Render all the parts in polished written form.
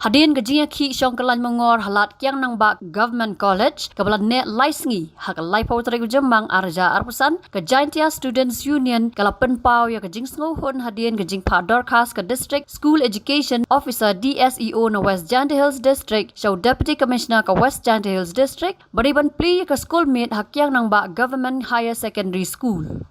Hadin ke Ïakhih Shong Kelan Mengor halat Kiang Nongbah Government College ke belan net laisngi hak lai pau tari Jemang arja arpusan ke Jingtyrwa Students Union kala penpau ya ke jing sngohon hadin ke jing Phah Dorcas ke District School Education Officer DSEO na West Jante Hills District show Deputy Commissioner ke West Jante Hills District beriban Plie ke Skul Miet hak Kiang Nongbah Government Higher Secondary School.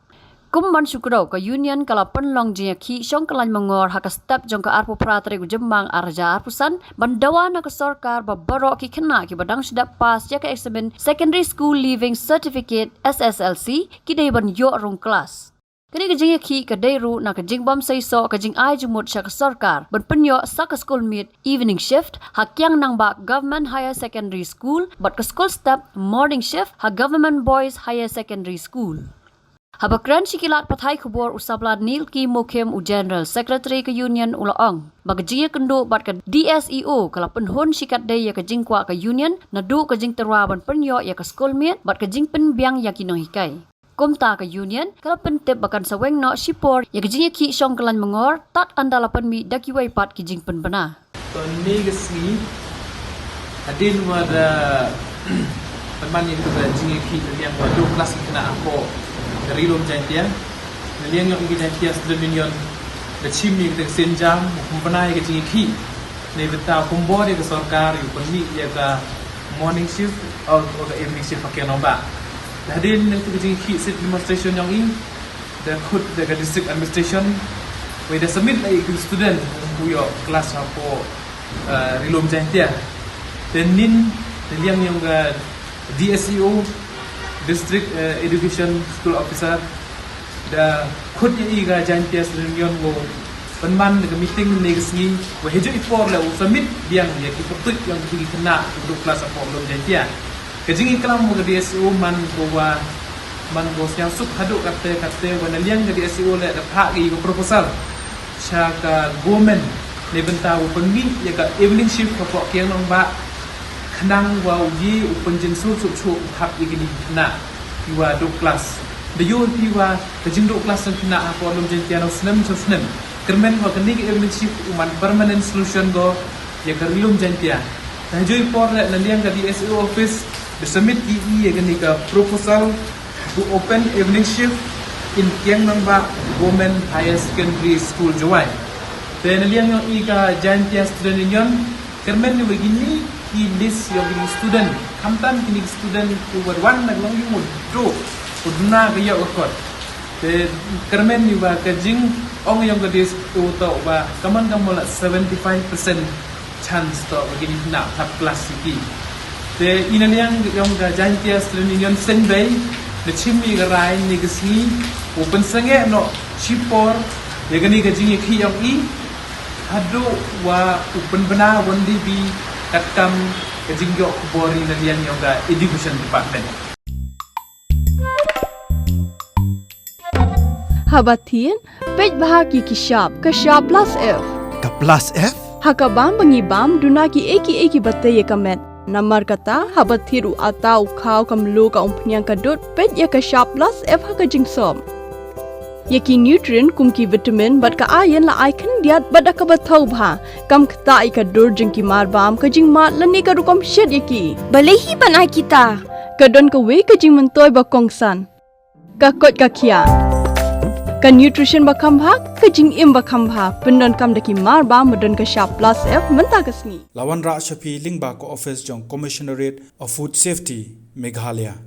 Kumban syukurau ke union kala penlong Ïakhih Shong Kelan Mengor hak step jong ke arpu pratri Jemang arja arpusan bandawa na ke sarkar babarok ki kena ki badang sudah pas ya ke examen Secondary School Leaving Certificate SSLC ki dai ban yo rong kelas. Kini ke Ïakhih ke dairu na ke jing bom seiso ke jing ai jumut sya ke sarkar ban penyo sa ke school meet evening shift hak Kiang Nongbah Government Higher Secondary School bat ke school step morning shift hak Government Boys Higher Secondary School. Habakran sikilat pathai khubor usabla Nil Ki Mokem u General Secretary ke Union ulaong. Bagajia kendo bat ke DSEO kala penhon sikat day ya ke jingkwa ke Union nadu ke Jingtyrwa ban penyo ya ke Skul Miet bat ke jing penbiang ya kinong hikai. Komta ke Union kala pentep bakan saweng no sipor ya ke Ïakhih Shong Kelan Mengor tat andala penmi dakiwai pat ki jing penbena. Toni gesni adin wada teman yang tu Ïakhih yang wadu kelas kena aku dari lom Jingtyrwa naliang yang ingin Jingtyrwa Student Union da chimni ke senjam kumpanai ke Ïakhih ne beta kumbor ke sarkar yu penmi ya ka morning shift or evening shift pakai Nongbah hadin itu ke Ïakhih sit demonstration yang ini da khud da district administration we da submit lai ke student kuyo kelas apa rilom Jingtyrwa dan nin naliang yang ga DSEO District Education School Officer da khud ye ga Jingtyrwa Student Union go penman ke meeting ni gesni wa hejo ipor la submit biang ya ki petut yang tinggi kena untuk kelas apa belum Jingtyrwa ke jingi kelam ke DSEO man go siang suk haduk kata wa naliang ke DSEO la da phak gi proposal cha ka government ne bentau pengi ya ka evening shift ko Kiang Nongbah Kenang wa uji upenjin sul su hap igini na iwa do kelas the yon piwa the jing do kelas kena apa lom Jingtyrwa snem kermen wa keni ke evening shift uman permanent solution go ya ke lom Jingtyrwa na joy por la naliang ka DSEO office the submit ya keni ka proposal to open evening shift in Kiang Nongbah Women Higher Secondary School Jawai then naliang yang iga Jingtyrwa Student Union kermen ni begini ki list yang ini student kamtan kini student over one naglong yung do udna kaya ukot te kermen ni ba kajing ong yung gadis to ba kaman kamola 75% chance to begini na top class iki te inaniang yung ga Jingtyrwa Student Union sendai the chimney garai ni gasi open Sangeh no chipor ya gani kajing Ïakhih yung i hadu wa open bena wandi bi takam kejinggo bori nalian yoga education department Habatin pej bahagi kishap plus F ka plus F hakabam bangibam dunaki eki batay kamet namar kata habathiru atau khaw kamlu ka umpnyang kadut pej ya kishap plus F hakajingsom yaki nutrient kumki vitamin bat ka ayan la icon diat bada ka bathau bha kam khta ka dur jingki marbam ka jing mat lani ka rukom shed yaki balehi bana kita ka don ka we ka jing mentoy ba kongsan ka kot ka khia ka nutrition ba kham bha ka jing im ba kham bha pendon kam daki marbam modon ka sharp plus F menta kasni lawan ra shapi lingba ko office jong commissionerate of food safety Meghalaya